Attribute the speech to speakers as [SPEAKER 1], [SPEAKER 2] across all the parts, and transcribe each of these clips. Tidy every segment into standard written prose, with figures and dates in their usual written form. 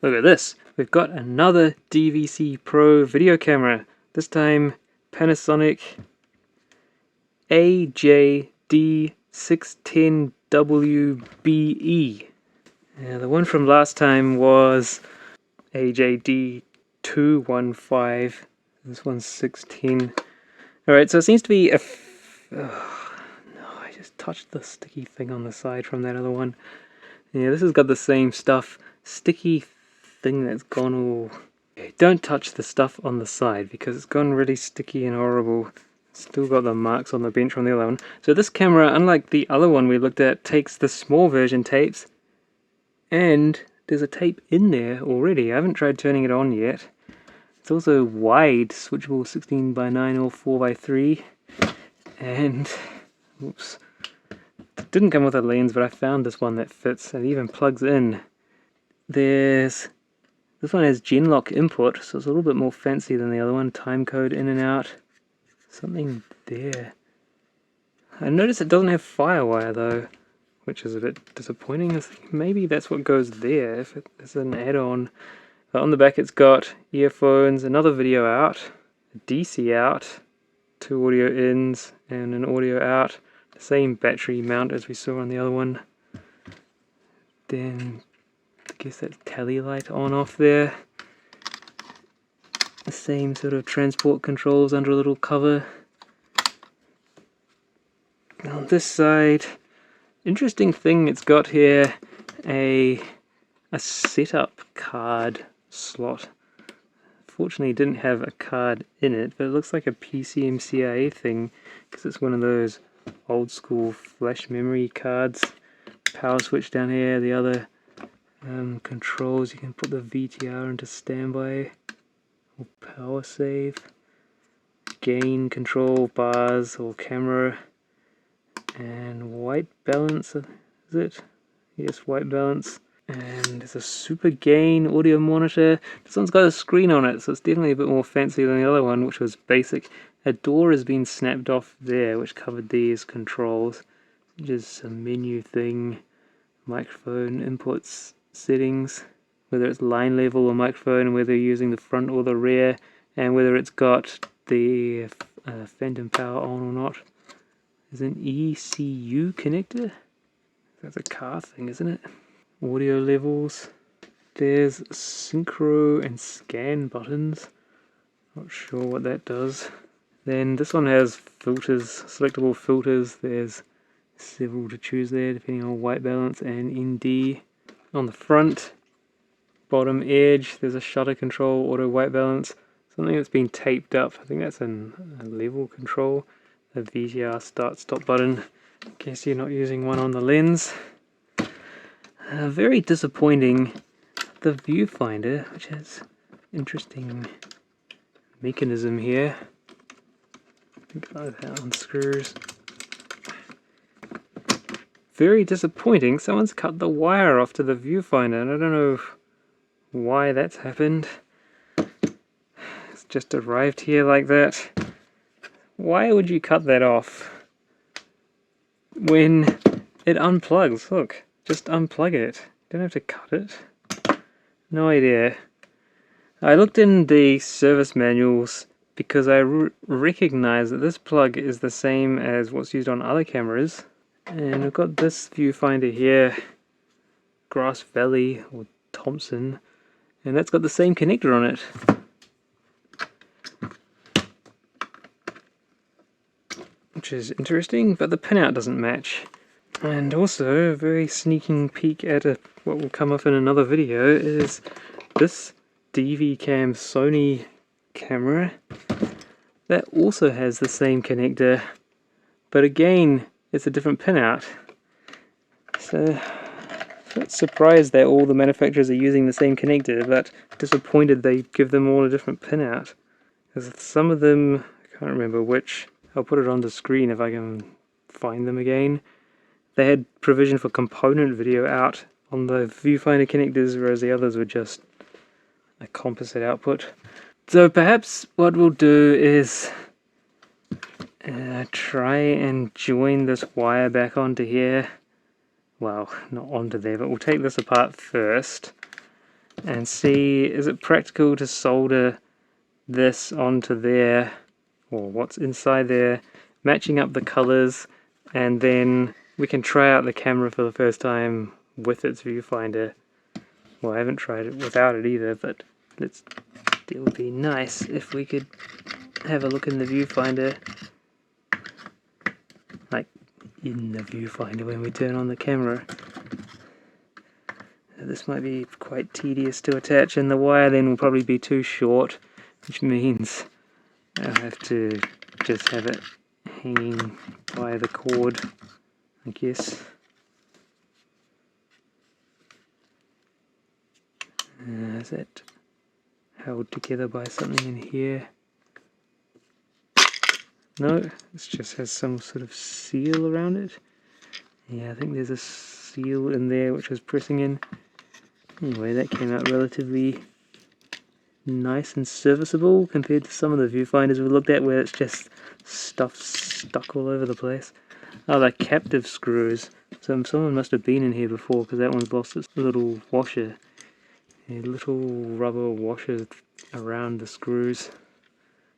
[SPEAKER 1] look at this. We've got another DVCPRO video camera. This time Panasonic AJ-D610 WBE. Now, the one from last time was AJ-D215. This one's 610. Alright, so it seems to be a... oh, no, I just touched the sticky thing on the side from that other one. Yeah, this has got the same stuff. Sticky thing that's gone all... Okay, don't touch the stuff on the side because it's gone really sticky and horrible. Still got the marks on the bench from the other one. So this camera, unlike the other one we looked at, takes the small version tapes, and there's a tape in there already. I haven't tried turning it on yet. It's also wide, switchable 16:9 or 4:3, and oops, it didn't come with a lens, but I found this one that fits and even plugs in. This one has Genlock input, so it's a little bit more fancy than the other one. Time code in and out. Something there. I notice it doesn't have FireWire though, which is a bit disappointing. I think maybe that's what goes there if it's an add-on. But on the back it's got earphones, another video out, a DC out, 2 audio ins and an audio out. The same battery mount as we saw on the other one. Then I guess that tally light on off there. The same sort of transport controls under a little cover. On this side, interesting thing, it's got here a setup card slot. Fortunately, it didn't have a card in it, but it looks like a PCMCIA thing because it's one of those old school flash memory cards. Power switch down here, the other controls. You can put the VTR into standby or power save, gain control bars or camera, and white balance, is it? Yes, white balance. And there's a super gain audio monitor. This one's got a screen on it, so it's definitely a bit more fancy than the other one, which was basic. A door has been snapped off there, which covered these controls. Just a menu thing, microphone inputs, settings, whether it's line level or microphone, whether you're using the front or the rear, and whether it's got the phantom power on or not. There's an ECU connector. That's a car thing, isn't it? Audio levels. There's synchro and scan buttons. Not sure what that does. Then this one has filters, selectable filters. There's several to choose there depending on white balance and ND. On the front, bottom edge, there's a shutter control, auto white balance. Something that's been taped up. I think that's a level control. A VTR start stop button in case you're not using one on the lens. Very disappointing, the viewfinder, which has interesting mechanism here. I think that unscrews. Very disappointing. Someone's cut the wire off to the viewfinder, and I don't know why that's happened. It's just arrived here like that. Why would you cut that off when it unplugs? Look, just unplug it. You don't have to cut it. No idea. I looked in the service manuals because I recognize that this plug is the same as what's used on other cameras. And I've got this viewfinder here, Grass Valley or Thompson, and that's got the same connector on it. Which is interesting, but the pinout doesn't match. And also, a very sneaking peek at what will come up in another video is this DVCam Sony camera that also has the same connector, but again, it's a different pinout. So, I'm not surprised that all the manufacturers are using the same connector, but disappointed they give them all a different pinout. Because some of them, I can't remember which, I'll put it on the screen if I can find them again. They had provision for component video out on the viewfinder connectors, whereas the others were just a composite output. So perhaps what we'll do is try and join this wire back onto here. Well, not onto there, but we'll take this apart first and see, is it practical to solder this onto there, or what's inside there, matching up the colors, and then we can try out the camera for the first time with its viewfinder. Well, I haven't tried it without it either, but it would be nice if we could have a look in the viewfinder, like in the viewfinder when we turn on the camera. This might be quite tedious to attach, and the wire then will probably be too short, which means I'll have to just have it hanging by the cord, I guess. Is it held together by something in here? No, it just has some sort of seal around it. Yeah, I think there's a seal in there which was pressing in. Anyway, that came out relatively nice and serviceable compared to some of the viewfinders we looked at where it's just stuff stuck all over the place. Oh, they're captive screws. So someone must have been in here before, because that one's lost its little washer. A little rubber washers around the screws,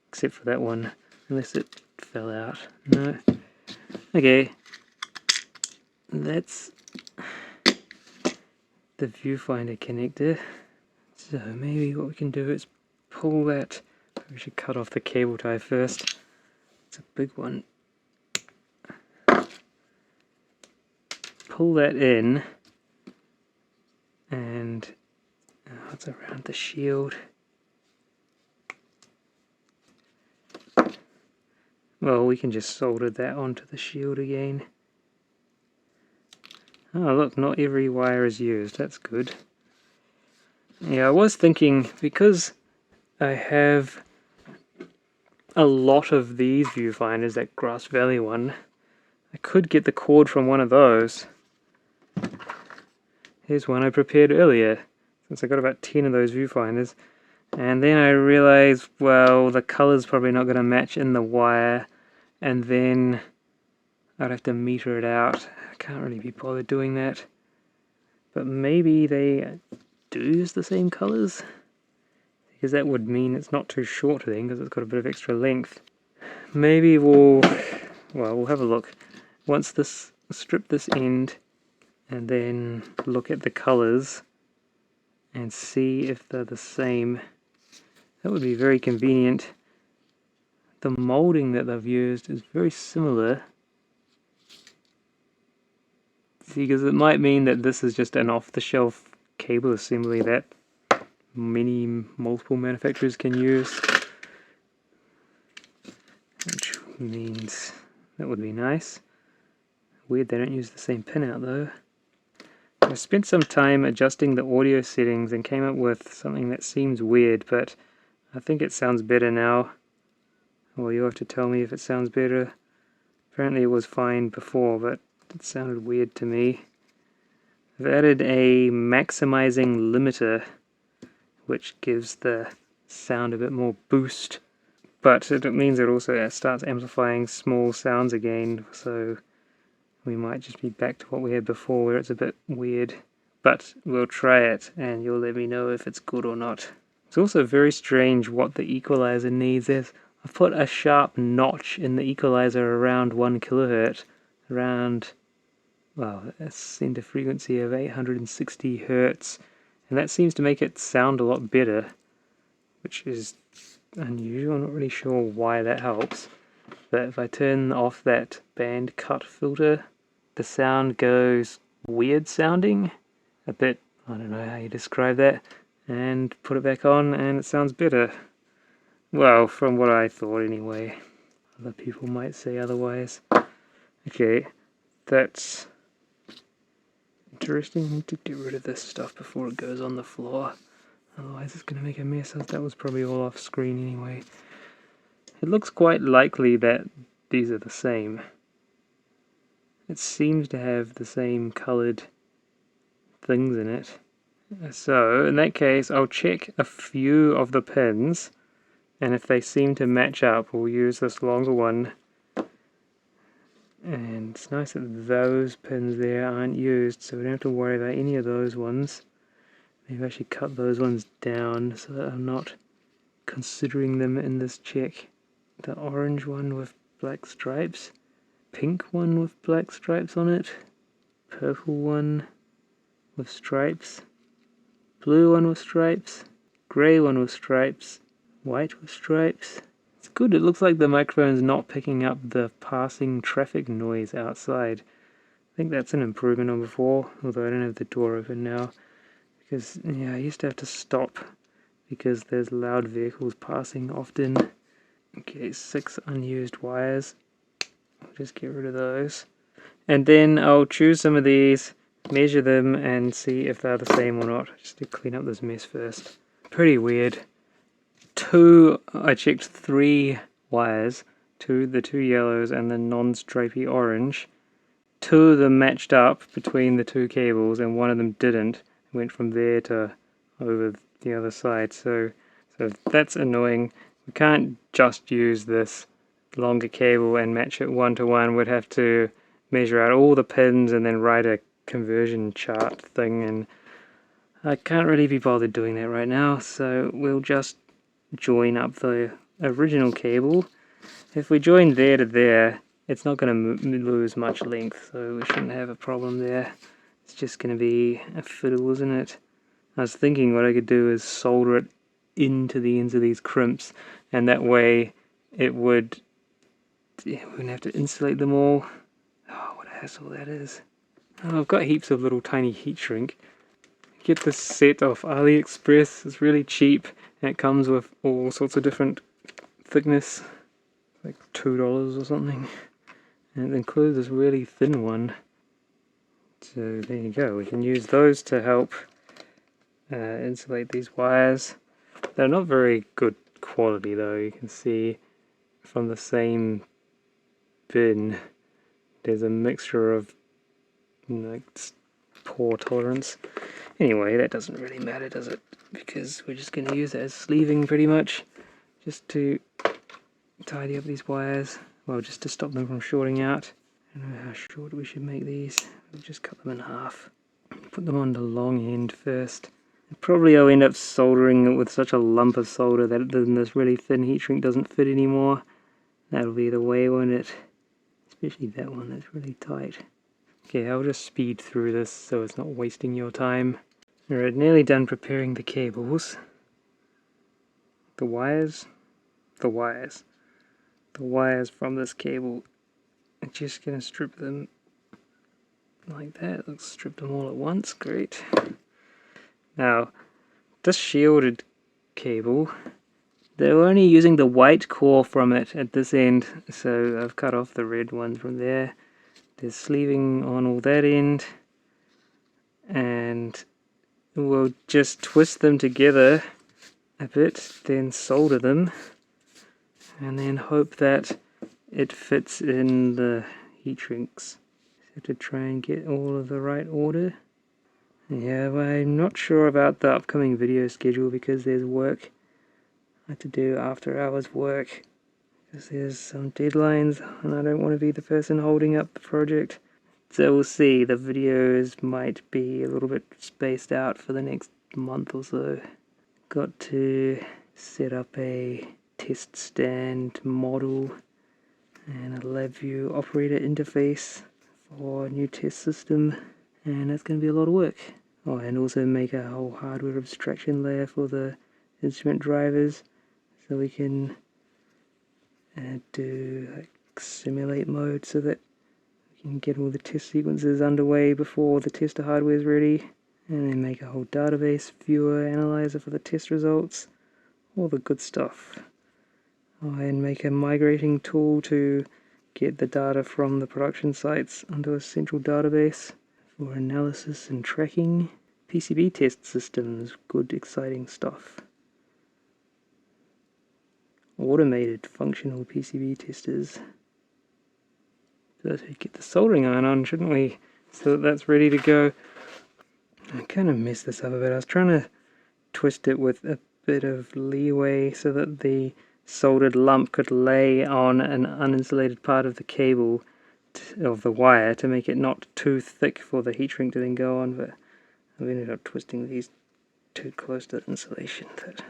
[SPEAKER 1] except for that one, unless it fell out. No. Okay, that's the viewfinder connector. So maybe what we can do is pull that. We should cut off the cable tie first. It's a big one. Pull that in, and it's around the shield. Well, we can just solder that onto the shield again. Oh look, not every wire is used, that's good. Yeah, I was thinking, because I have a lot of these viewfinders, that Grass Valley one, I could get the cord from one of those. Here's one I prepared earlier, since I got about 10 of those viewfinders. And then I realized, well, the color's probably not going to match in the wire, and then I'd have to meter it out. I can't really be bothered doing that. But maybe they do use the same colors, because that would mean it's not too short then, because it's got a bit of extra length. Maybe we'll have a look. Once this, strip this end, and then look at the colors and see if they're the same. That would be very convenient. The molding that they've used is very similar. See, because it might mean that this is just an off-the-shelf cable assembly that multiple manufacturers can use. Which means that would be nice. Weird they don't use the same pinout though. I spent some time adjusting the audio settings and came up with something that seems weird, but I think it sounds better now. Well, you'll have to tell me if it sounds better. Apparently it was fine before, but it sounded weird to me. I've added a maximizing limiter, which gives the sound a bit more boost, but it means it also starts amplifying small sounds again, so we might just be back to what we had before where it's a bit weird. But we'll try it and you'll let me know if it's good or not. It's also very strange what the equalizer needs. I've put a sharp notch in the equalizer around 1 kHz, around, well, a center frequency of 860 Hz, and that seems to make it sound a lot better, which is unusual. I'm not really sure why that helps. But if I turn off that band cut filter, the sound goes weird sounding, a bit, I don't know how you describe that, and put it back on and it sounds better. Well, from what I thought anyway. Other people might say otherwise. Okay, that's interesting. I need to get rid of this stuff before it goes on the floor. Otherwise it's going to make a mess. That was probably all off screen anyway. It looks quite likely that these are the same. It seems to have the same coloured things in it. So, in that case, I'll check a few of the pins, and if they seem to match up, we'll use this longer one. And it's nice that those pins there aren't used, so we don't have to worry about any of those ones. Maybe I should cut those ones down so that I'm not considering them in this check. The orange one with black stripes, pink one with black stripes on it, purple one with stripes, blue one with stripes, grey one with stripes, white with stripes. It's good, it looks like the microphone's not picking up the passing traffic noise outside. I think that's an improvement on before, although I don't have the door open now. Because, yeah, I used to have to stop because there's loud vehicles passing often. Okay, 6 unused wires. I'll just get rid of those. And then I'll choose some of these, measure them, and see if they're the same or not. Just to clean up this mess first. Pretty weird. I checked 3 wires, the 2 yellows and the non-stripy orange. 2 of them matched up between the 2 cables and one of them didn't. It went from there to over the other side, so that's annoying. We can't just use this longer cable and match it 1-to-1. We'd have to measure out all the pins and then write a conversion chart thing, and I can't really be bothered doing that right now, so we'll just join up the original cable. If we join there to there, it's not going to lose much length, so we shouldn't have a problem there. It's just going to be a fiddle, isn't it? I was thinking what I could do is solder it into the ends of these crimps, and that way it would... we wouldn't have to insulate them all. Oh, what a hassle that is. Oh, I've got heaps of little tiny heat shrink. Get this set off AliExpress. It's really cheap, and it comes with all sorts of different thickness, like $2 or something, and it includes this really thin one. So there you go, we can use those to help insulate these wires. They're not very good quality though. You can see from the same bin there's a mixture of poor tolerance. Anyway, that doesn't really matter, does it? Because we're just going to use it as sleeving pretty much, just to tidy up these wires. Well, just to stop them from shorting out. I don't know how short we should make these. We'll just cut them in half. Put them on the long end first. And probably I'll end up soldering it with such a lump of solder that this really thin heat shrink doesn't fit anymore. That'll be the way, won't it? Especially that one, that's really tight. Okay, I'll just speed through this so it's not wasting your time. Alright, nearly done preparing the cables. The wires from this cable. I'm just going to strip them like that. Let's strip them all at once, great. Now, this shielded cable, they're only using the white core from it at this end, so I've cut off the red one from there. There's sleeving on all that end, and we'll just twist them together a bit, then solder them, and then hope that it fits in the heat shrinks. Just have to try and get all of the right order. Yeah, but I'm not sure about the upcoming video schedule because there's work I have to do after hours work. Because there's some deadlines and I don't want to be the person holding up the project. So we'll see, the videos might be a little bit spaced out for the next month or so. Got to set up a test stand model and a LabVIEW operator interface for a new test system, and that's going to be a lot of work. Oh, and also make a whole hardware abstraction layer for the instrument drivers so we can do like simulate mode so that we can get all the test sequences underway before the tester hardware is ready, and then make a whole database viewer analyzer for the test results, all the good stuff. Oh, and make a migrating tool to get the data from the production sites onto a central database for analysis and tracking. PCB test systems, good exciting stuff. Automated functional PCB testers. So let's get the soldering iron on, shouldn't we? So that's ready to go. I kind of messed this up a bit. I was trying to twist it with a bit of leeway so that the soldered lump could lay on an uninsulated part of the cable of the wire to make it not too thick for the heat shrink to then go on, but I've ended up twisting these too close to the insulation. But,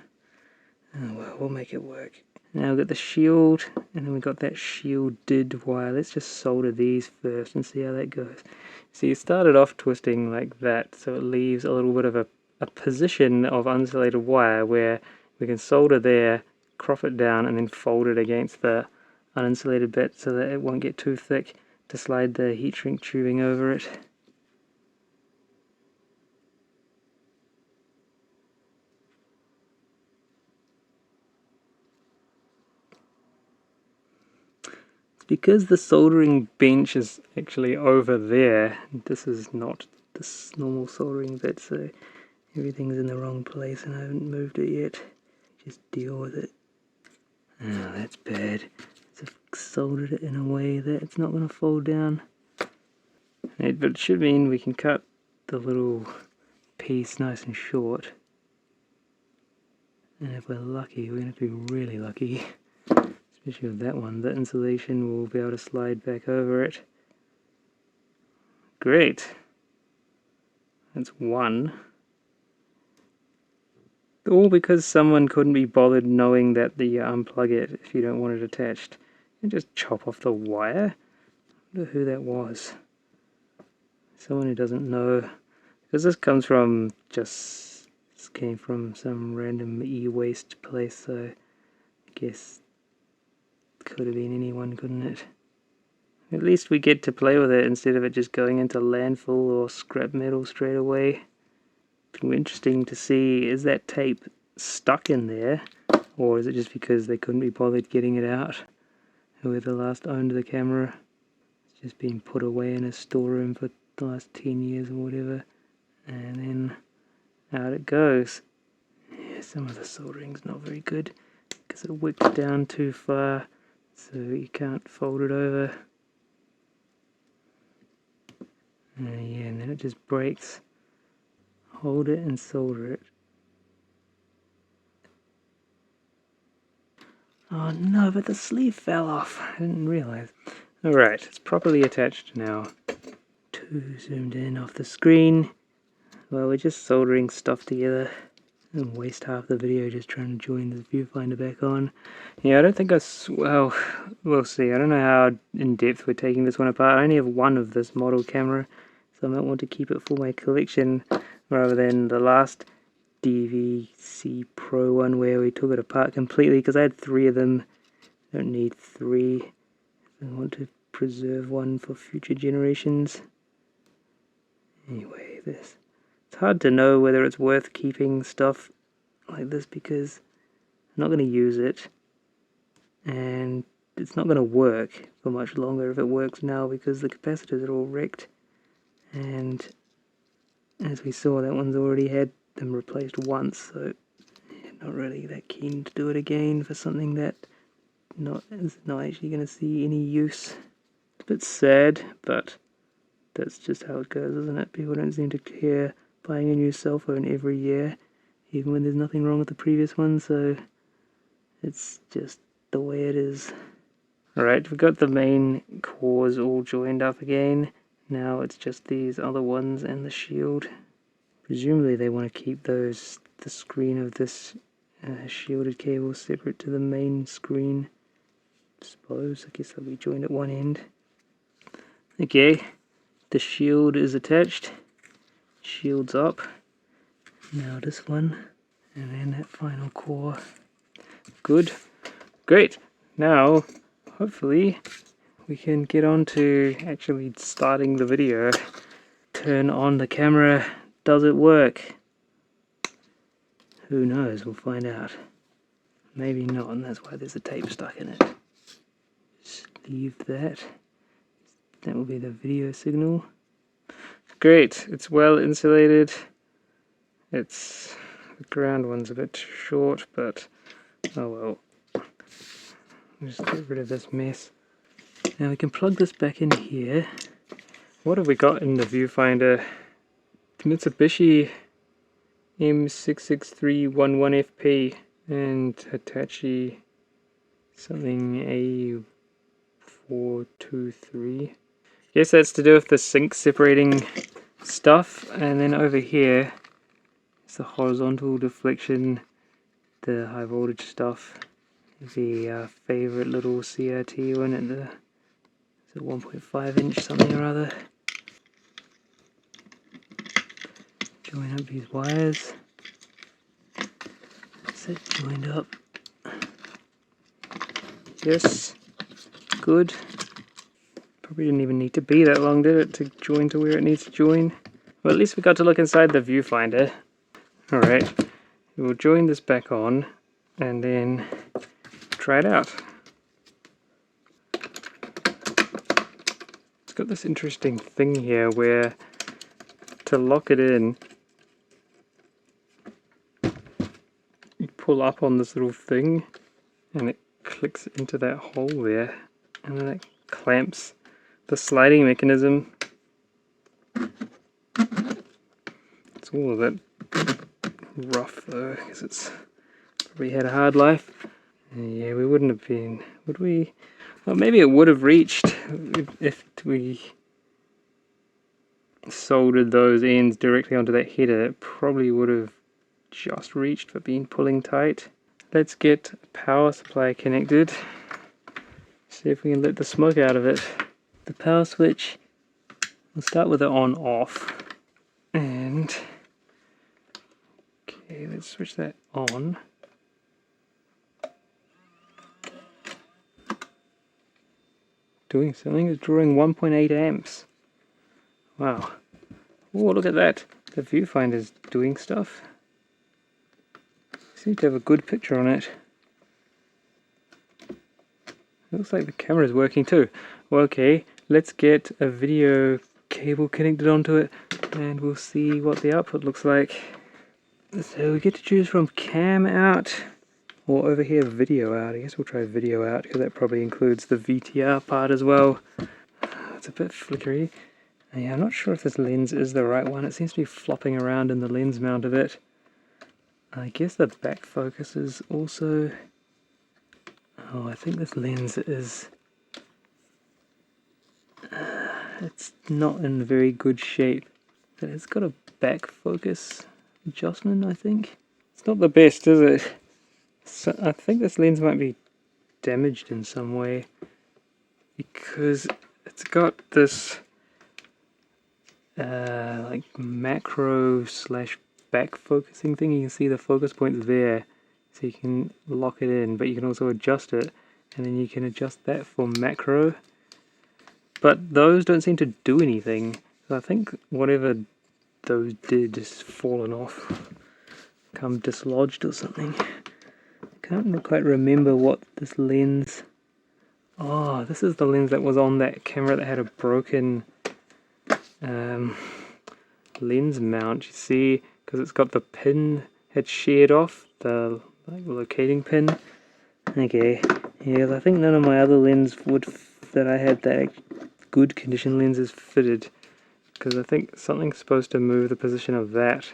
[SPEAKER 1] oh well, we'll make it work. Now we've got the shield, and then we've got that shielded wire. Let's just solder these first and see how that goes. So you started off twisting like that, so it leaves a little bit of a position of uninsulated wire where we can solder there, crop it down, and then fold it against the uninsulated bit so that it won't get too thick to slide the heat shrink tubing over it. Because the soldering bench is actually over there, this is not this normal soldering bit, so everything's in the wrong place and I haven't moved it yet. Just deal with it. Oh, that's bad. So I've soldered it in a way that it's not going to fall down. But it should mean we can cut the little piece nice and short. And if we're lucky, we're going to be really lucky. Especially with that one, the insulation will be able to slide back over it. Great. That's one. All because someone couldn't be bothered knowing that you unplug it if you don't want it attached. And just chop off the wire. I wonder who that was. Someone who doesn't know. Because this comes from this came from some random e-waste place, so I guess could have been anyone, couldn't it? At least we get to play with it instead of it just going into landfill or scrap metal straight away. It'll be interesting to see, is that tape stuck in there, or is it just because they couldn't be bothered getting it out? Whoever last owned the camera, it's just been put away in a storeroom for the last 10 years or whatever, and then out it goes. Yeah, some of the soldering's not very good because it wicked down too far, so you can't fold it over. Yeah, and then it just breaks. Hold it and solder it. Oh no, but the sleeve fell off. I didn't realize. Alright, it's properly attached now. Too zoomed in off the screen. Well, we're just soldering stuff together. And waste half the video just trying to join this viewfinder back on. Yeah, I don't think well, we'll see. I don't know how in depth we're taking this one apart. I only have one of this model camera, so I might want to keep it for my collection rather than the last DVCPRO one where we took it apart completely, because I had 3 of them. I don't need 3. I want to preserve one for future generations. Anyway, it's hard to know whether it's worth keeping stuff like this because I'm not going to use it, and it's not going to work for much longer if it works now because the capacitors are all wrecked, and as we saw, that one's already had them replaced once, so yeah, not really that keen to do it again for something that is not actually going to see any use. It's a bit sad, but that's just how it goes, isn't it? People don't seem to care buying a new cell phone every year, even when there's nothing wrong with the previous one, so it's just the way it is. Alright, we've got the main cores all joined up again. Now it's just these other ones and the shield. Presumably they want to keep the screen of this shielded cable separate to the main screen. I suppose, I guess they'll be joined at one end. Okay, the shield is attached. Shield's up. Now this one, and then that final core. Good. Great. Now, hopefully, we can get on to actually starting the video. Turn on the camera. Does it work? Who knows? We'll find out. Maybe not, and that's why there's a tape stuck in it. Just leave that. That will be the video signal. Great. It's well insulated. The ground one's a bit short, but oh well. Just get rid of this mess. Now we can plug this back in here. What have we got in the viewfinder? Mitsubishi M66311FP and Hitachi something A423. Guess that's to do with the sync separating stuff. And then over here It's the horizontal deflection, the high voltage stuff, the favorite little CRT one at the 1.5 inch something or other. Join up these wires. Is it joined up? Yes, good. Probably didn't even need to be that long, did it, to join to where it needs to join? Well, at least we got to look inside the viewfinder. Alright, we'll join this back on and then try it out. It's got this interesting thing here where to lock it in, you pull up on this little thing and it clicks into that hole there, and then it clamps the sliding mechanism. It's all a bit rough though, because it's probably had a hard life. Yeah, we wouldn't have been, would we? Well, maybe it would have reached if we soldered those ends directly onto that header. It probably would have just reached for being pulling tight. Let's get a power supply connected. See if we can let the smoke out of it. The power switch, we'll start with it on off. And okay, let's switch that on. Doing something, it's drawing 1.8 amps. Wow. Oh, look at that. The viewfinder's doing stuff. Seems to have a good picture on it. Looks like the camera's working too. Well, okay, let's get a video cable connected onto it and we'll see what the output looks like. So we get to choose from cam out or over here video out. I guess we'll try video out because that probably includes the VTR part as well. It's a bit flickery. Yeah, I'm not sure if this lens is the right one. It seems to be flopping around in the lens mount of it. I guess the back focus is also... Oh, I think this lens is... it's not in very good shape. But it's got a back focus adjustment, I think. It's not the best, is it? So I think this lens might be damaged in some way. Because it's got this... like macro slash back focusing thing. You can see the focus points there, so you can lock it in, but you can also adjust it, and then you can adjust that for macro, but those don't seem to do anything. So I think whatever those did is fallen off, become dislodged or something. I can't quite remember what this lens... Oh, this is the lens that was on that camera that had a broken lens mount, you see, because it's got the pin had sheared off, the locating pin. Okay, yeah, I think none of my other lens that I had that good condition lenses fitted, because I think something's supposed to move the position of that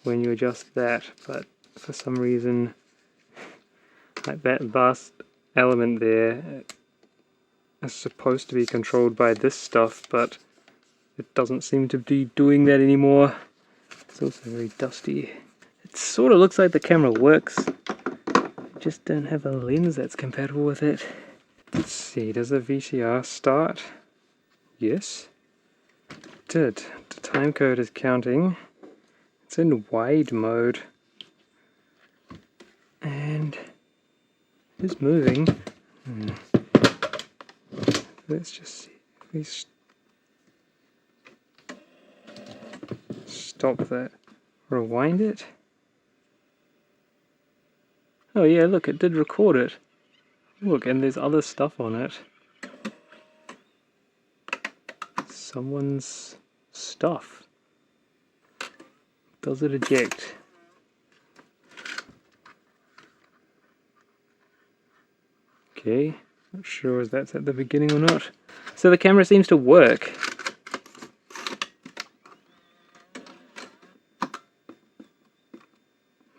[SPEAKER 1] when you adjust that, but for some reason, like that last element there is supposed to be controlled by this stuff, but it doesn't seem to be doing that anymore. It's also very dusty. It sort of looks like the camera works. I just don't have a lens that's compatible with it. Let's see, does the VCR start? Yes. It did. The time code is counting. It's in wide mode. And it's moving. Let's just see if we stop that. Rewind it. Oh yeah, look, it did record it. Look, and there's other stuff on it. Someone's stuff. Does it eject? Okay, not sure if that's at the beginning or not. So the camera seems to work.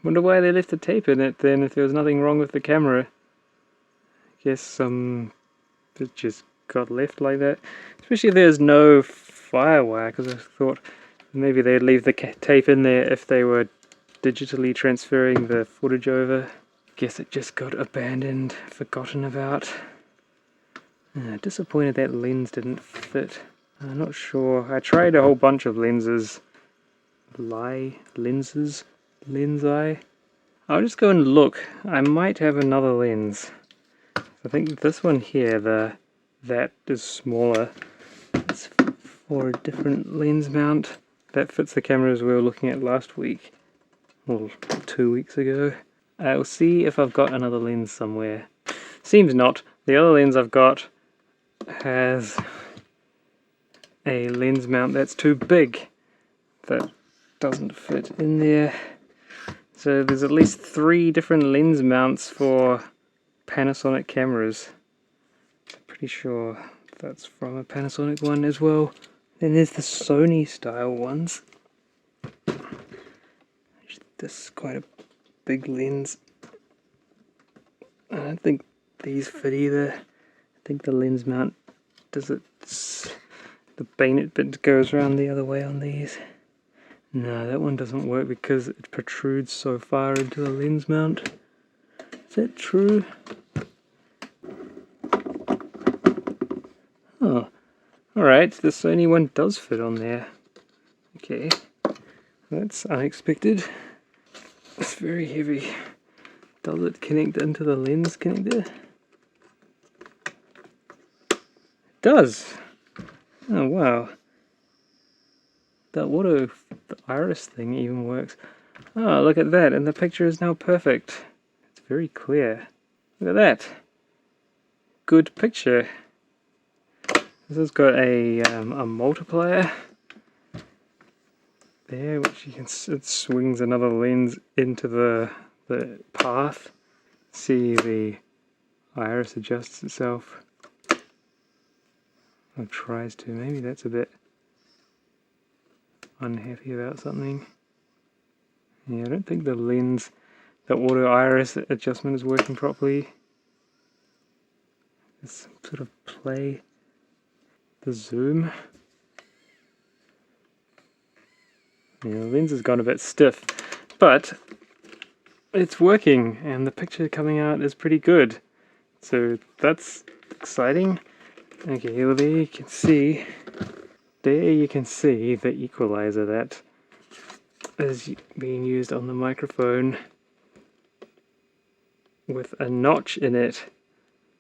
[SPEAKER 1] Wonder why they left the tape in it then, if there was nothing wrong with the camera. I guess it just got left like that. Especially if there's no firewire, because I thought maybe they'd leave the tape in there if they were digitally transferring the footage over. Guess it just got abandoned, forgotten about. Disappointed that lens didn't fit. I'm not sure. I tried a whole bunch of lenses. Lenses? Lensi? I'll just go and look. I might have another lens. I think this one here, that is smaller. It's for a different lens mount. That fits the cameras we were looking at last week. Or 2 weeks ago. I'll see if I've got another lens somewhere. Seems not. The other lens I've got has a lens mount that's too big. That doesn't fit in there. So there's at least 3 different lens mounts for Panasonic cameras. I'm pretty sure that's from a Panasonic one as well. Then there's the Sony style ones. This is quite a big lens. I don't think these fit either. I think the lens mount does it. The bayonet bit goes around the other way on these. No, that one doesn't work because it protrudes so far into the lens mount. Is that true? Oh, alright, the Sony one does fit on there. Okay, that's unexpected. It's very heavy. Does it connect into the lens connector? It does! Oh wow. The iris thing even works. Oh, look at that, and the picture is now perfect. It's very clear. Look at that. Good picture. This has got a multiplier there, which you can, it swings another lens into the path. See, the iris adjusts itself. Or tries to. Maybe that's a bit unhappy about something. Yeah, I don't think the lens, the auto iris adjustment is working properly. Let's sort of play the zoom. Yeah, the lens has gone a bit stiff, but it's working and the picture coming out is pretty good. So that's exciting. Okay, well there you can see the equalizer that is being used on the microphone with a notch in it.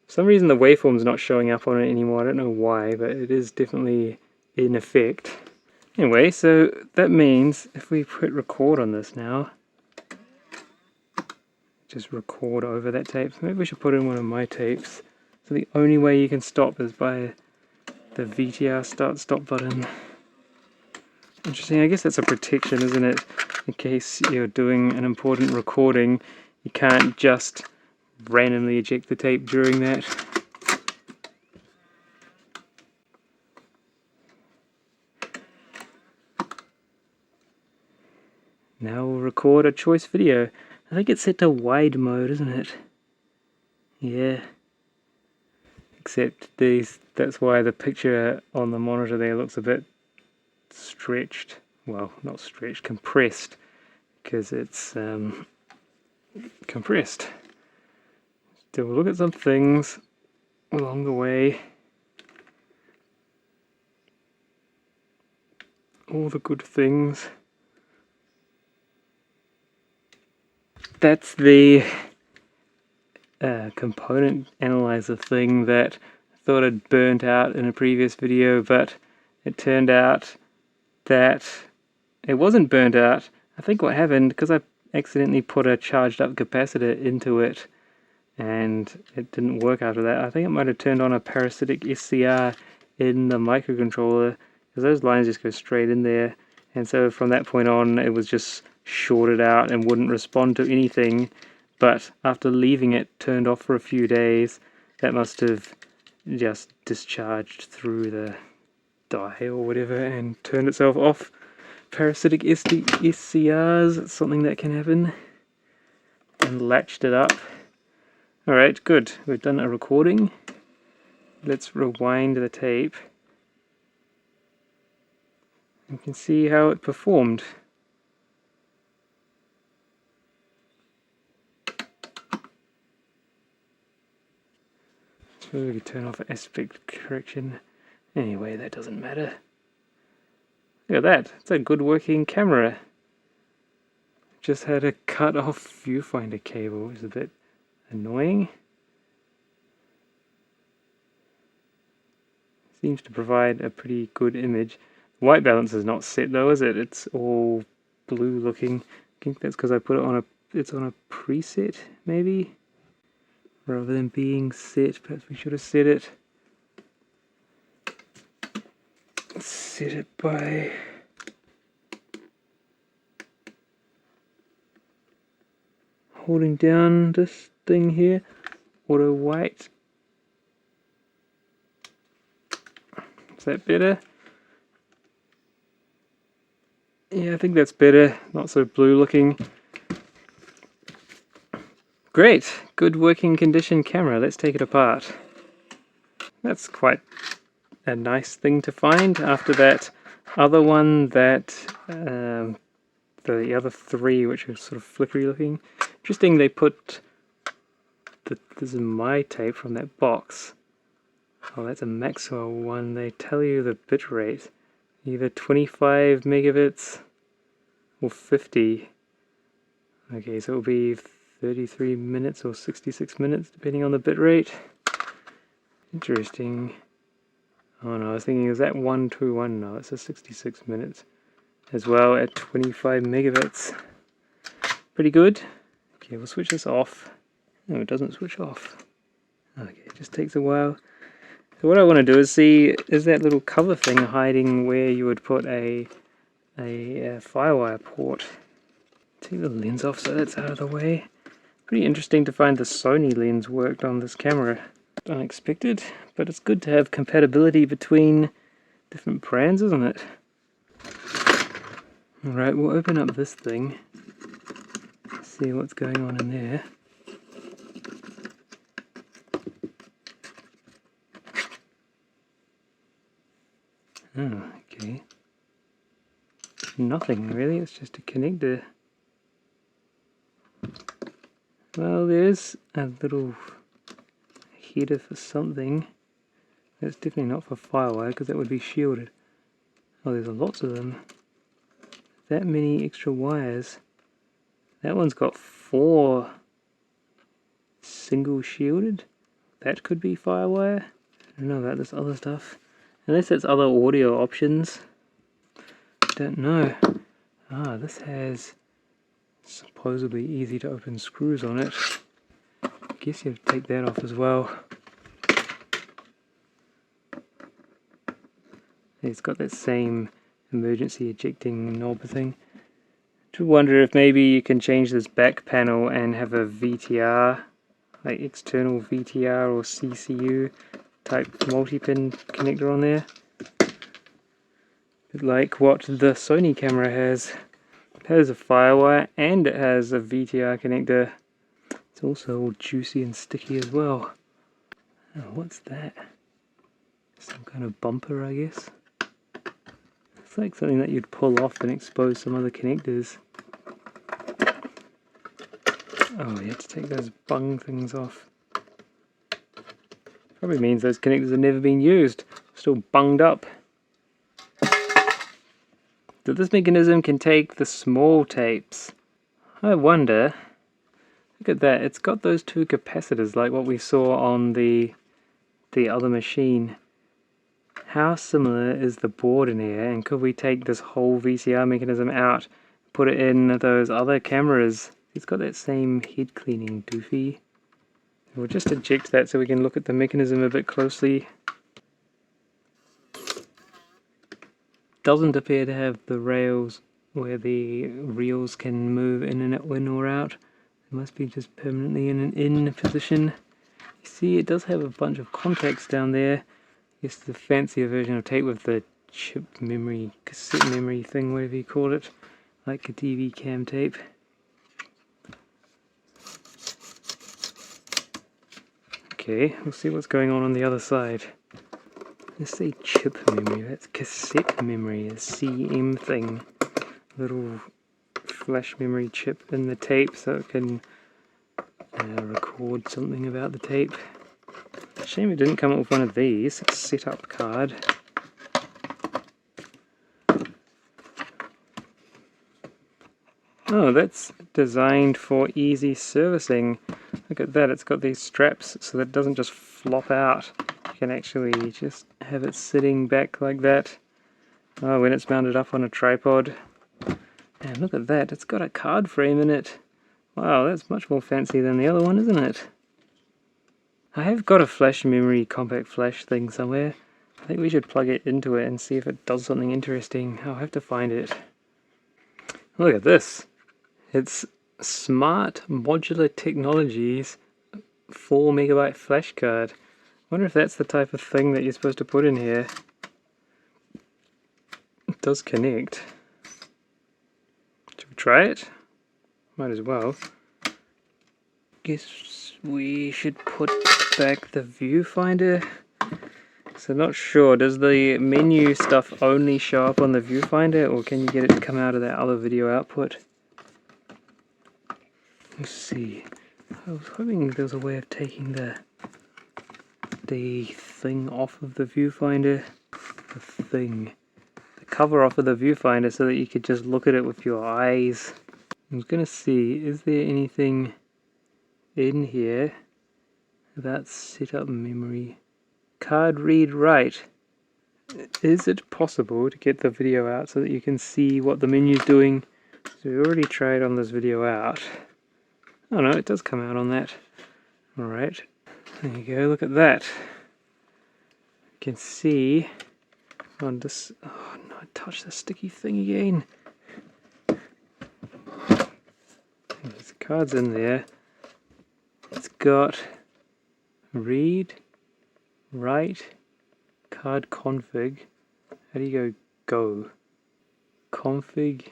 [SPEAKER 1] For some reason the waveform's not showing up on it anymore, I don't know why, but it is definitely in effect. Anyway, so that means if we put record on this now, just record over that tape. So maybe we should put in one of my tapes. So the only way you can stop is by the VTR start-stop button. Interesting, I guess that's a protection, isn't it? In case you're doing an important recording, you can't just randomly eject the tape during that. Now we'll record a choice video. I think it's set to wide mode, isn't it? Yeah. Except that's why the picture on the monitor there looks a bit stretched. Well, not stretched, compressed. Because it's compressed. So we'll look at some things along the way. All the good things. That's the component analyzer thing that I thought I'd burnt out in a previous video, but it turned out that it wasn't burnt out. I think what happened, because I accidentally put a charged up capacitor into it and it didn't work after that. I think it might have turned on a parasitic SCR in the microcontroller, because those lines just go straight in there, and so from that point on it was just shorted out and wouldn't respond to anything. But after leaving it turned off for a few days, that must have just discharged through the die or whatever and turned itself off. Parasitic SCRs, it's something that can happen. And latched it up. Alright, good. We've done a recording. Let's rewind the tape. You can see how it performed. Maybe we could turn off aspect correction. Anyway, that doesn't matter. Look at that, it's a good working camera. Just had a cut off viewfinder cable, which is a bit annoying. Seems to provide a pretty good image. White balance is not set though, is it? It's all blue looking. I think that's because I put it on it's on a preset, maybe? Rather than being set, perhaps we should have set it. Set it by holding down this thing here, auto white. Is that better? Yeah, I think that's better. Not so blue looking. Great, good working condition camera. Let's take it apart. That's quite a nice thing to find after that other one that the other three, which are sort of flickery looking. Interesting, they put this is my tape from that box. Oh, that's a Maxwell one. They tell you the bit rate, either 25 megabits or 50. Okay, so it'll be 33 minutes or 66 minutes depending on the bit rate. Interesting. Oh no, I was thinking, is that 121? No, it's a 66 minutes as well at 25 megabits. Pretty good. Okay, we'll switch this off. No, it doesn't switch off. Okay, it just takes a while. So what I want to do is see, is that little cover thing hiding where you would put a Firewire port. Take the lens off so that's out of the way. Pretty interesting to find the Sony lens worked on this camera. Unexpected, but it's good to have compatibility between different brands, isn't it? Alright, we'll open up this thing, see what's going on in there. Oh, okay. Nothing really, it's just a connector. Well, there's a little header for something. That's definitely not for Firewire because that would be shielded. Oh, there's lots of them. That many extra wires. That one's got 4 single shielded. That could be Firewire. I don't know about this other stuff. Unless it's other audio options. Don't know. Ah, this has supposedly easy to open screws on it. I guess you have to take that off as well. It's got that same emergency ejecting knob thing. I do wonder if maybe you can change this back panel and have a VTR, like external VTR or CCU type multi-pin connector on there. Like what the Sony camera has. It has a Firewire and it has a VTR connector. It's also all juicy and sticky as well. Oh, what's that? Some kind of bumper, I guess. It's like something that you'd pull off and expose some other connectors. Oh, you have to take those bung things off. Probably means those connectors have never been used. Still bunged up. So this mechanism can take the small tapes. I wonder, look at that, it's got those 2 capacitors like what we saw on the other machine. How similar is the board in here, and could we take this whole VCR mechanism out, put it in those other cameras? It's got that same head cleaning doofy. We'll just eject that so we can look at the mechanism a bit closely. Doesn't appear to have the rails where the reels can move in or out. It must be just permanently in an in position. You see, it does have a bunch of contacts down there. I guess the fancier version of tape with the chip memory, cassette memory thing, whatever you call it, like a DV cam tape. Okay, we'll see what's going on the other side. Let's say chip memory, that's cassette memory, a CM thing. Little flash memory chip in the tape so it can record something about the tape. Shame it didn't come up with one of these. Setup card. Oh, that's designed for easy servicing. Look at that, it's got these straps so that it doesn't just flop out. You can actually just have it sitting back like that. Oh, when it's mounted up on a tripod. And look at that, it's got a card frame in it. Wow, that's much more fancy than the other one, isn't it? I have got a flash memory compact flash thing somewhere. I think we should plug it into it and see if it does something interesting. I'll have to find it. Look at this. It's Smart Modular Technologies 4 MB flash card. I wonder if that's the type of thing that you're supposed to put in here. It does connect. Should we try it? Might as well. Guess we should put back the viewfinder. So not sure, does the menu stuff only show up on the viewfinder, or can you get it to come out of that other video output? Let's see. I was hoping there was a way of taking the thing off of the viewfinder. The cover off of the viewfinder so that you could just look at it with your eyes. I was gonna see, is there anything in here about setup memory? Card read write. Is it possible to get the video out so that you can see what the menu's doing? So we already tried on this video out. Oh no, it does come out on that. Alright, there you go, look at that. You can see on this. Oh no, I touched the sticky thing again. There's cards in there. It's got read, write, card config. How do you go? Config,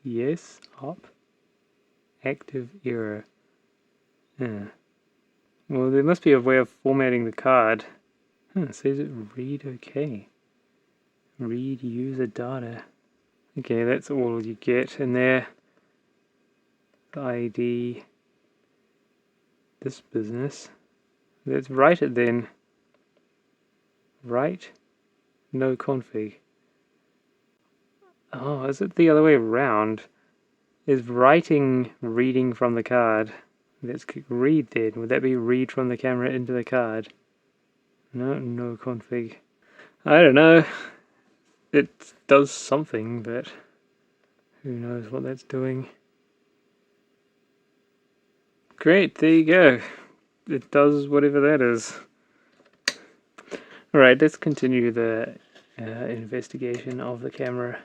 [SPEAKER 1] yes, up, active error. Yeah. Well, there must be a way of formatting the card. It says it read okay. Read user data. Okay, that's all you get in there. The ID. This business. Let's write it then. Write. No config. Oh, is it the other way around? Is writing reading from the card? Let's click read then. Would that be read from the camera into the card? No, no config. I don't know. It does something, but who knows what that's doing. Great, there you go. It does whatever that is. Alright, let's continue the investigation of the camera.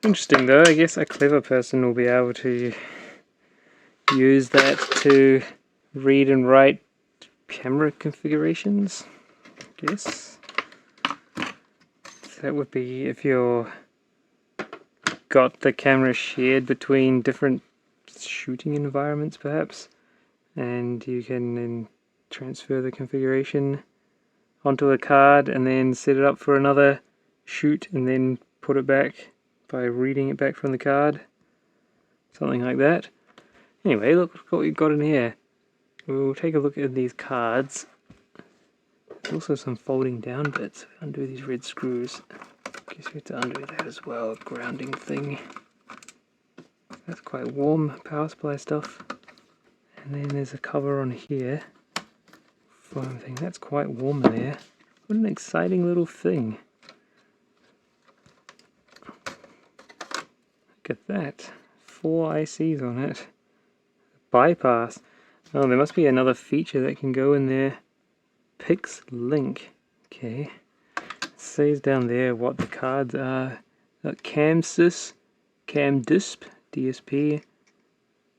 [SPEAKER 1] Interesting though, I guess a clever person will be able to use that to read and write camera configurations, I guess. So that would be if you're got the camera shared between different shooting environments perhaps, and you can then transfer the configuration onto a card and then set it up for another shoot and then put it back by reading it back from the card. Something like that. Anyway, look what we've got in here. We'll take a look at these cards. There's also some folding down bits. Undo these red screws. Guess we have to undo that as well. Grounding thing. That's quite warm power supply stuff. And then there's a cover on here. Foam thing. That's quite warm in there. What an exciting little thing. Look at that. 4 ICs on it. Bypass. Oh, there must be another feature that can go in there. Pix link. Okay. It says down there what the cards are. CamSys, CamDisp, DSP,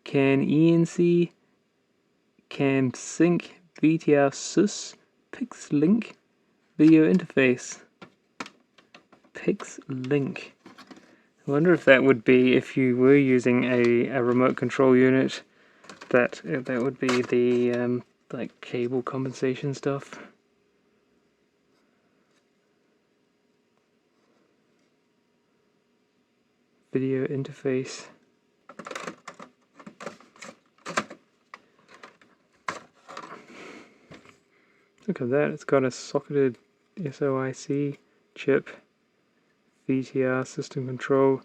[SPEAKER 1] CanENC, CamSync, VTR-Sys, Pix link, video interface. Pix link. I wonder if that would be, if you were using a remote control unit, that would be the like cable compensation stuff. Video interface. Look at that, it's got a socketed SOIC chip, VTR system control.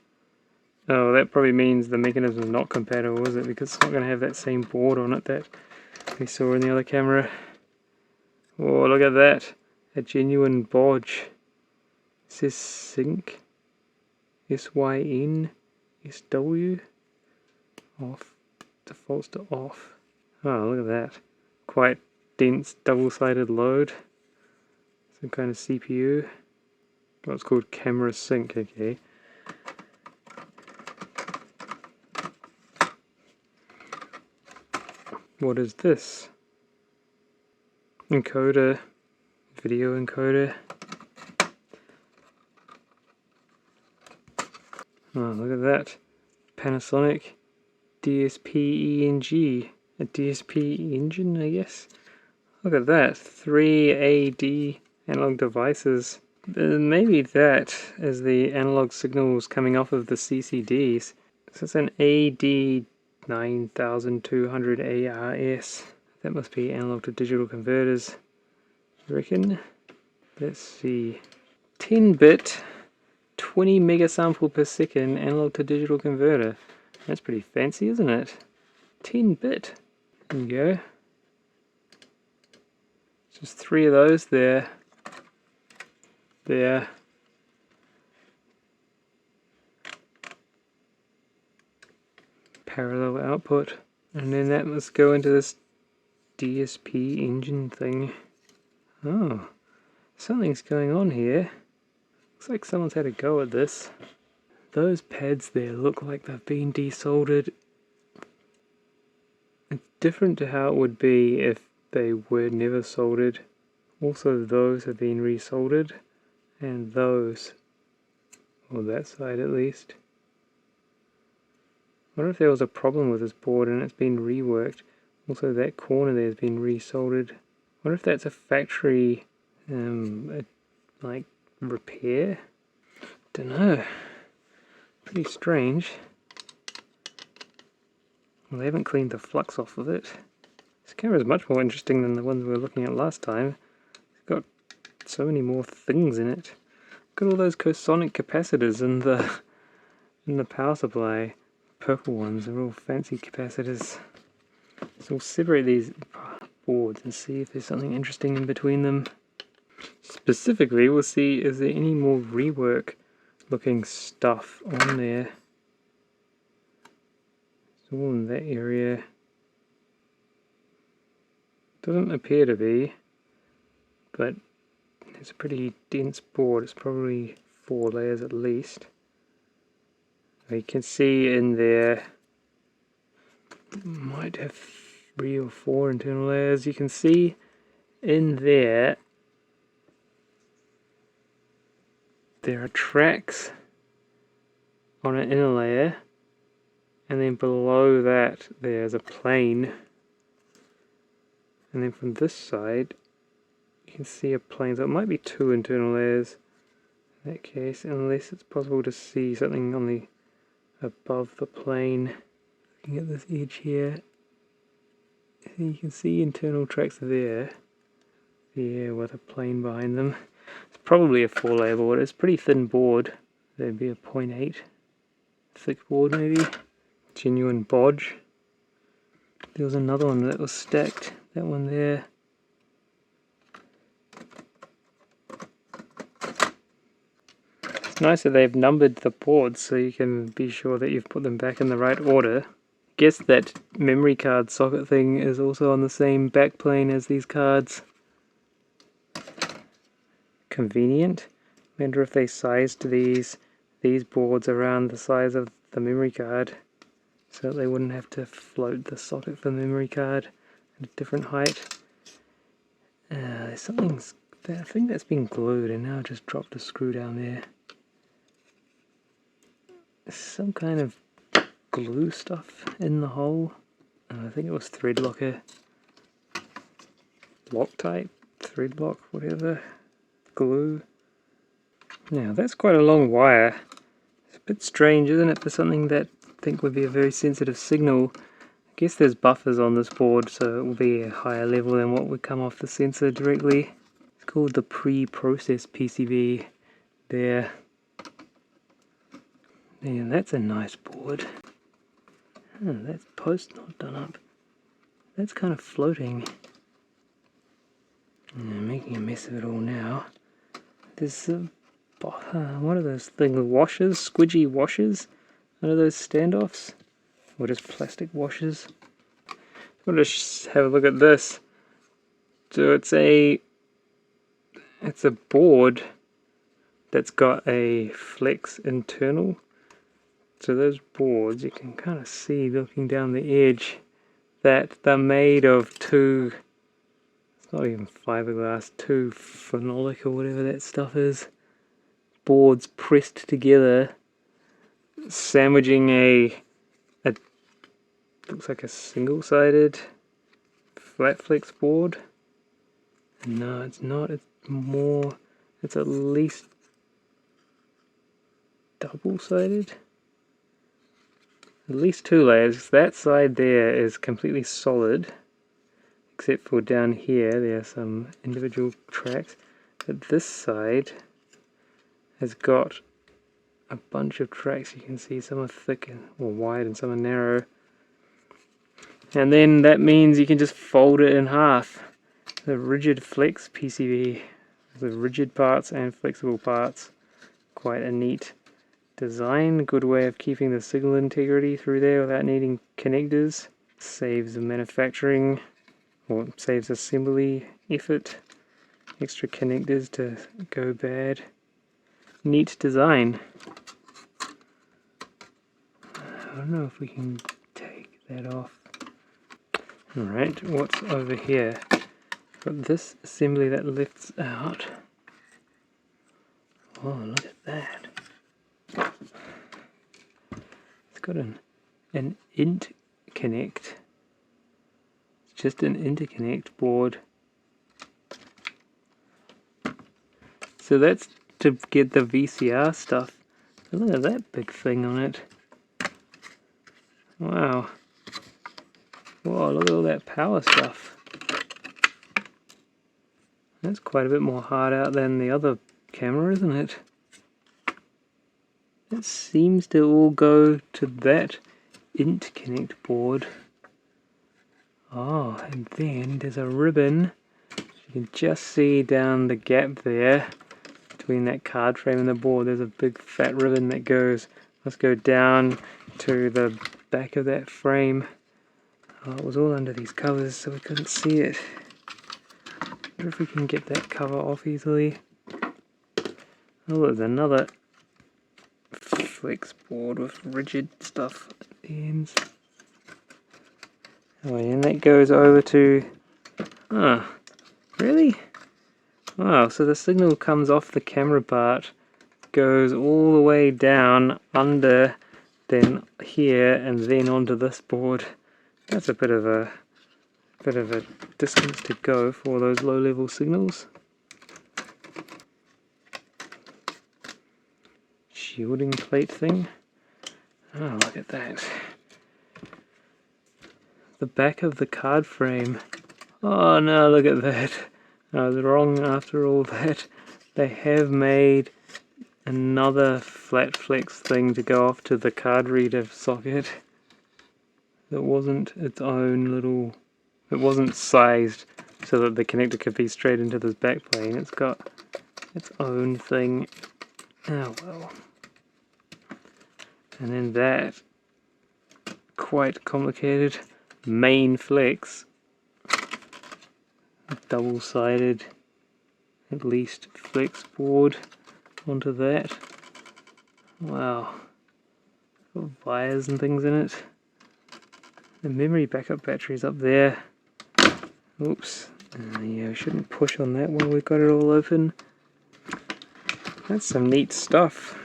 [SPEAKER 1] Oh, that probably means the mechanism is not compatible, is it? Because it's not going to have that same board on it that we saw in the other camera. Oh, look at that, a genuine bodge. It says sync, SYN, SW, off, defaults to off. Oh, look at that, quite dense double-sided load. Some kind of CPU. What's called camera sync, okay. What is this? Encoder, video encoder. Oh, look at that. Panasonic DSP-ENG, a DSP engine, I guess. Look at that, 3 AD analog devices. Maybe that is the analog signals coming off of the CCDs. So it's an AD9200 ARS. That must be analog to digital converters, I reckon. Let's see. 10-bit, 20 megasample per second analog to digital converter. That's pretty fancy, isn't it? 10-bit. There you go. Just 3 of those there. There. Parallel output. And then that must go into this DSP engine thing. Oh, something's going on here. Looks like someone's had a go at this. Those pads there look like they've been desoldered. It's different to how it would be if they were never soldered. Also, those have been resoldered, and those, or that side at least. I wonder if there was a problem with this board and it's been reworked. Also, that corner there has been resoldered. I wonder if that's a factory, like, repair? Dunno. Pretty strange. Well, they haven't cleaned the flux off of it. This camera is much more interesting than the ones we were looking at last time. It's got so many more things in it. Look at all those cosonic capacitors in the power supply. Purple ones are all fancy capacitors. So we'll separate these boards and see if there's something interesting in between them. Specifically, we'll see is there any more rework looking stuff on there. It's all in that area. Doesn't appear to be, but it's a pretty dense board. It's probably 4 layers at least. You can see in there, might have 3 or 4 internal layers. You can see in there are tracks on an inner layer, and then below that there's a plane, and then from this side you can see a plane, so it might be 2 internal layers in that case, unless it's possible to see something on the above the plane. Looking at this edge here, you can see internal tracks there, with a plane behind them. It's probably a 4-layer board. It's a pretty thin board. There'd be a 0.8 thick board maybe. Genuine bodge. There was another one that was stacked. That one there. It's nice that they've numbered the boards so you can be sure that you've put them back in the right order. Guess that memory card socket thing is also on the same back plane as these cards. Convenient. Wonder if they sized these boards around the size of the memory card so that they wouldn't have to float the socket for the memory card at a different height. There's something, I think that's been glued, and now I just dropped a screw down there. Some kind of glue stuff in the hole. I think it was thread locker, Loctite, thread lock, whatever, glue. Now that's quite a long wire. It's a bit strange, isn't it, for something that I think would be a very sensitive signal. guess there's buffers on this board, so it will be a higher level than what would come off the sensor directly. It's called the pre-processed PCB there. And that's a nice board. Oh, that's post not done up. That's kind of floating. Yeah, making a mess of it all now. There's what are those things? Washers? Squidgy washers? What are those standoffs? Or just plastic washers? We'll just have a look at this. So it's a board that's got a flex internal. So those boards, you can kind of see looking down the edge that they're made of two, it's not even fiberglass, two phenolic or whatever that stuff is, boards pressed together, sandwiching a looks like a single-sided flat flex board. No, it's not. It's more, it's at least double-sided. At least two layers. That side there is completely solid, except for down here there are some individual tracks. But this side has got a bunch of tracks. You can see some are thick or wide and some are narrow. And then that means you can just fold it in half. The rigid flex PCB, the rigid parts and flexible parts. Quite a neat design, good way of keeping the signal integrity through there without needing connectors. Saves the manufacturing, or saves assembly effort. Extra connectors to go bad. Neat design. I don't know if we can take that off. Alright, what's over here? Got this assembly that lifts out. Oh, look at that. It's got an interconnect. It's just an interconnect board. So that's to get the VCR stuff. Look at that big thing on it. Wow. Whoa, look at all that power stuff. That's quite a bit more hard out than the other camera, isn't it? It seems to all go to that interconnect board. Oh, and then there's a ribbon. You can just see down the gap there between that card frame and the board. There's a big fat ribbon that goes, let's go down to the back of that frame. Oh, it was all under these covers so we couldn't see it. I wonder if we can get that cover off easily. Oh, there's another flex board with rigid stuff at the ends. Oh, and that goes over to... Oh, really? Wow, so the signal comes off the camera part, goes all the way down under, then here, and then onto this board. That's a bit of a distance to go for those low-level signals. Shielding plate thing. Oh, look at that. The back of the card frame. Oh no, look at that. I was wrong after all that. They have made another flat flex thing to go off to the card reader socket. It wasn't its own little... It wasn't sized so that the connector could be straight into this back plane. It's got its own thing. Oh well. And then that quite complicated main flex, double-sided at least flex board onto that. Wow, got wires and things in it. The memory backup battery's up there. Oops, yeah, we shouldn't push on that while we've got it all open. That's some neat stuff.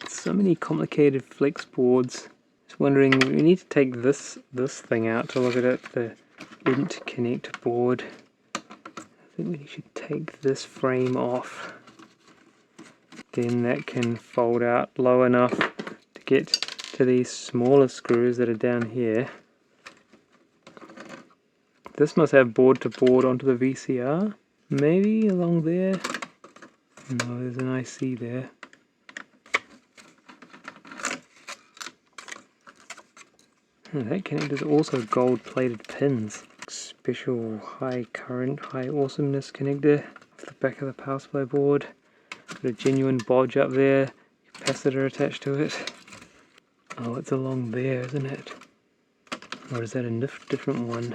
[SPEAKER 1] So many complicated flex boards. Just wondering, we need to take this thing out to look at it, the interconnect board. I think we should take this frame off. Then that can fold out low enough to get to these smaller screws that are down here. This must have board to board onto the VCR. Maybe along there. No, there's an IC there. And that connector's also gold plated pins. Special high current, high awesomeness connector off the back of the power supply board. Got a genuine bodge up there, capacitor attached to it. Oh, it's along there, isn't it? Or is that a different one?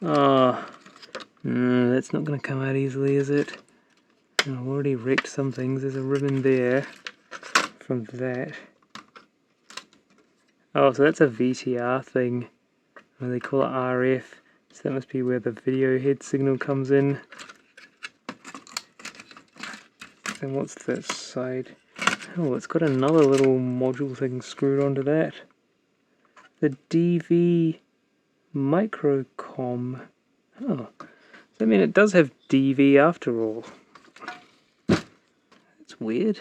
[SPEAKER 1] Oh, no, that's not going to come out easily, is it? I've already wrecked some things. There's a ribbon there from that. Oh, so that's a VCR thing. Oh, they call it RF. So that must be where the video head signal comes in. And what's that side? Oh, it's got another little module thing screwed onto that. The DV microcom. Oh, does that mean it does have DV after all? That's weird.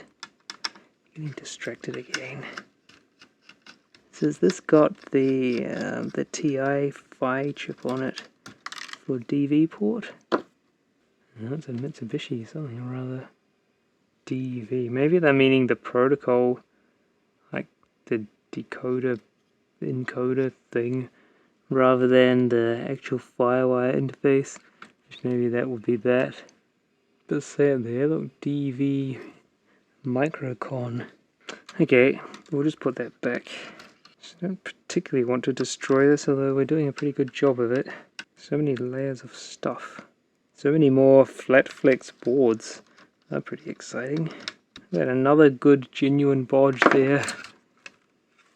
[SPEAKER 1] Getting distracted again. So has this got the TI Phi chip on it for DV port? No, it's a Mitsubishi, something or other. DV. Maybe they're meaning the protocol, like the decoder, encoder thing, rather than the actual Firewire interface. Maybe that would be that. Does say it there, look, DV microcon. Okay, we'll just put that back. I don't particularly want to destroy this, although we're doing a pretty good job of it. So many layers of stuff. So many more flat flex boards. They're pretty exciting. Got another good genuine bodge there.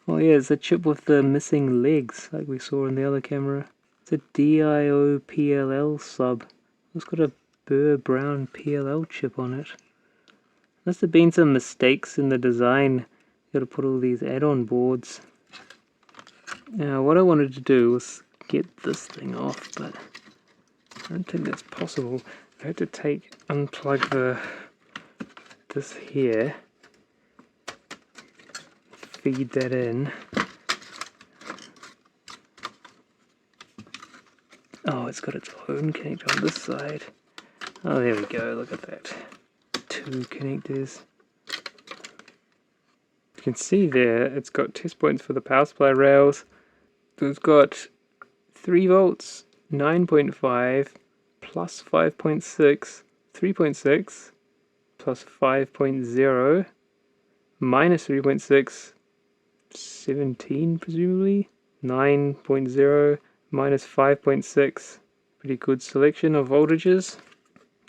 [SPEAKER 1] Oh yeah, it's a chip with the missing legs, like we saw in the other camera. It's a DIO PLL sub. It's got a Burr Brown PLL chip on it. Must have been some mistakes in the design. Got to put all these add-on boards. Now what I wanted to do was get this thing off, but I don't think that's possible. I had to unplug this here, feed that in. Oh, it's got its own connector on this side. Oh, there we go, look at that. 2 connectors. You can see there, it's got test points for the power supply rails. So it's got 3 volts, 9.5, plus 5.6, 3.6, plus 5.0, minus 3.6, 17 presumably, 9.0, minus 5.6. Pretty good selection of voltages.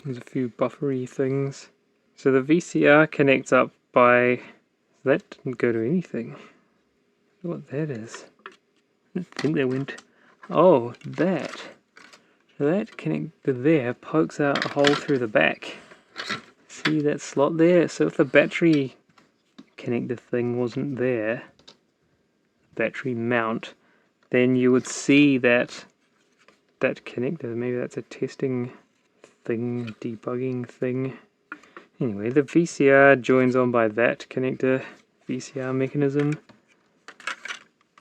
[SPEAKER 1] There's a few buffery things. So the VCR connects up by... That didn't go to anything. I wonder what that is. I don't think they went... Oh, that. So that connector there pokes out a hole through the back. See that slot there? So if the battery connector thing wasn't there, battery mount, then you would see that connector. Maybe that's a testing thing, debugging thing. Anyway, the VCR joins on by that connector, VCR mechanism.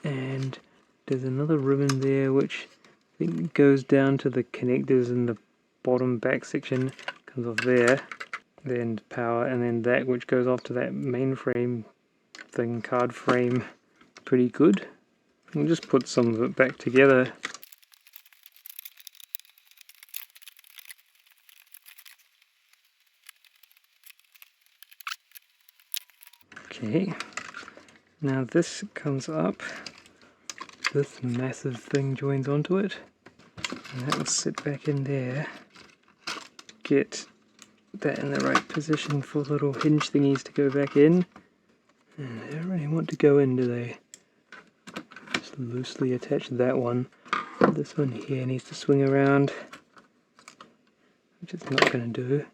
[SPEAKER 1] And there's another ribbon there which I think goes down to the connectors in the bottom back section, comes off there, then power, and then that which goes off to that mainframe thing, card frame. Pretty good. We'll just put some of it back together. Okay, now this comes up, this massive thing joins onto it, and that will sit back in there. Get that in the right position for little hinge thingies to go back in. And they don't really want to go in, do they? Just loosely attach that one. This one here needs to swing around, which it's not going to do.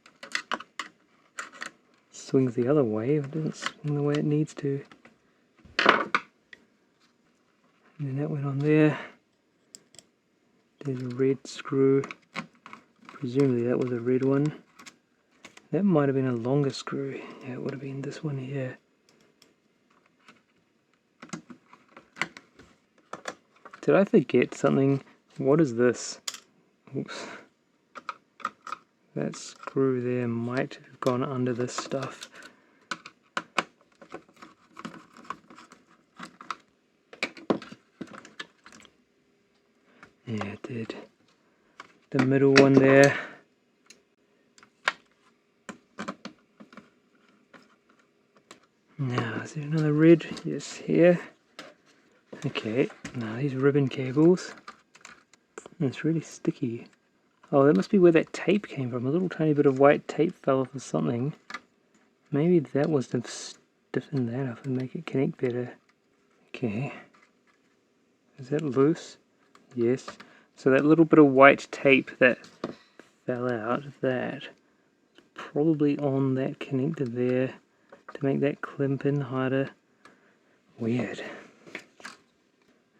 [SPEAKER 1] Swings the other way, but it doesn't swing the way it needs to. And then that went on there. There's a red screw. Presumably that was a red one. That might have been a longer screw. Yeah, it would have been this one here. Did I forget something? What is this? Oops. That screw there might have gone under this stuff. Yeah, it did. The middle one there. Now, is there another red? Yes, here. Okay, now these ribbon cables. It's really sticky. Oh, that must be where that tape came from. A little tiny bit of white tape fell off or something. Maybe that was to stiffen that up and make it connect better. Okay. Is that loose? Yes. So that little bit of white tape that fell out, that is probably on that connector there to make that clamp in harder. Weird.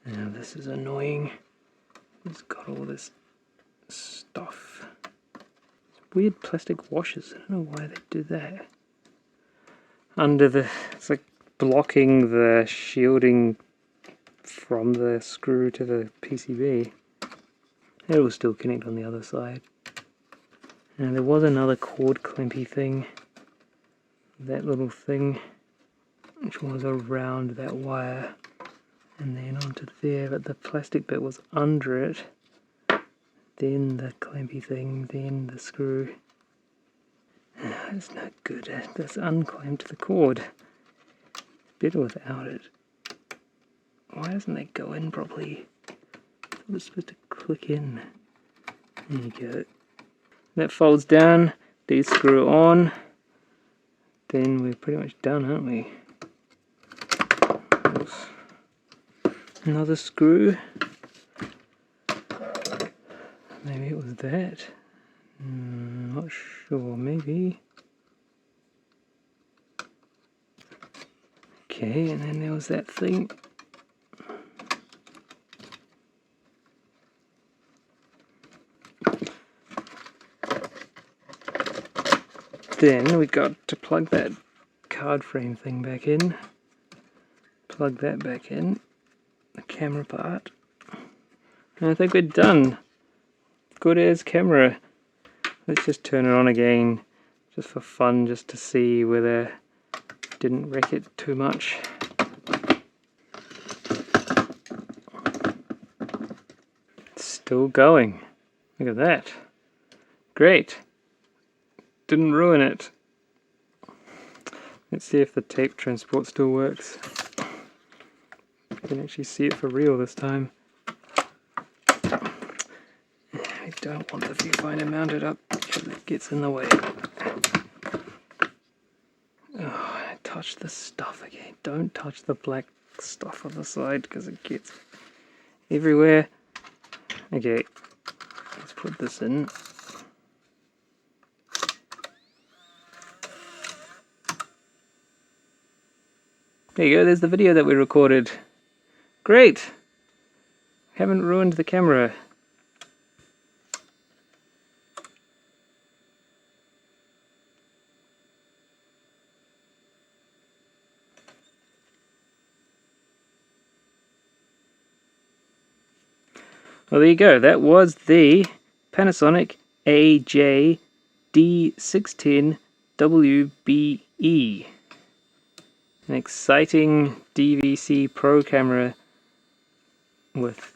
[SPEAKER 1] Now this is annoying. It's got all this stuff. Weird plastic washers. I don't know why they do that. Under the, it's like blocking the shielding from the screw to the PCB. It will still connect on the other side. And there was another cord clampy thing. That little thing, which was around that wire. And then onto there, but the plastic bit was under it. Then the clampy thing, then the screw. That's not good. That's unclamped the cord. Better without it. Why doesn't that go in properly? I thought it was supposed to click in. There you go. That folds down, de-screw on. Then we're pretty much done, aren't we? Oops. Another screw. Maybe it was that. Not sure, maybe. Okay, and then there was that thing. Then we got to plug that card frame thing back in. Plug that back in. The camera part. And I think we're done. Good as camera. Let's just turn it on again, just for fun, just to see whether it didn't wreck it too much. It's still going. Look at that. Great. Didn't ruin it. Let's see if the tape transport still works. I can actually see it for real this time. I don't want the viewfinder mounted up because it gets in the way. Oh, I touched the stuff again. Don't touch the black stuff on the side because it gets everywhere. Okay, let's put this in. There you go, there's the video that we recorded. Great! Haven't ruined the camera. Well, there you go. That was the Panasonic AJ-D610 WBE. An exciting DVCPRO camera with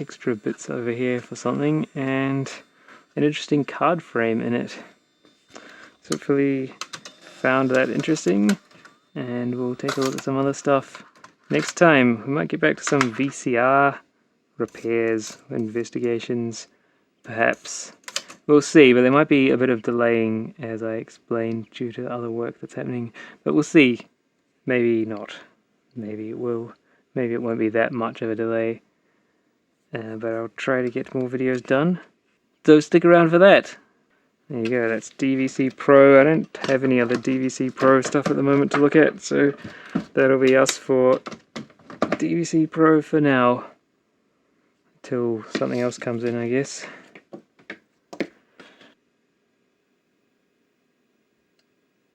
[SPEAKER 1] extra bits over here for something and an interesting card frame in it. So hopefully found that interesting, and we'll take a look at some other stuff next time. We might get back to some VCR repairs, investigations, perhaps. We'll see, but there might be a bit of delaying, as I explained, due to other work that's happening. But we'll see. Maybe not. Maybe it will. Maybe it won't be that much of a delay. But I'll try to get more videos done. So stick around for that. There you go, that's DVCPRO. I don't have any other DVCPRO stuff at the moment to look at, so that'll be us for DVCPRO for now. Till something else comes in, I guess.